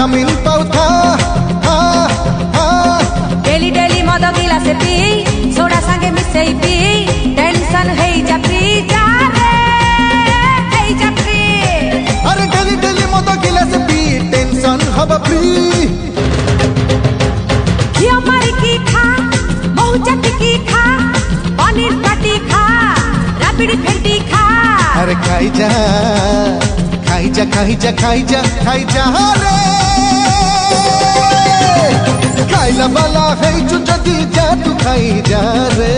Vitamin पाउथा daily daily मद गिलास P soda संगे मिसई पी टेंशन है जात्री जा रे है जात्री। अरे डेली डेली मद गिलास पी टेंशन हब फ्री। घियो मारी की खा महू चटी की खा पनीर पाटी खा राबिड़ी फेंटी खा। अरे खाई जा खाई जा खाई जा खाई जा खाई जा रे खाइला वाला है जो जदी जा तू खाई जा रे।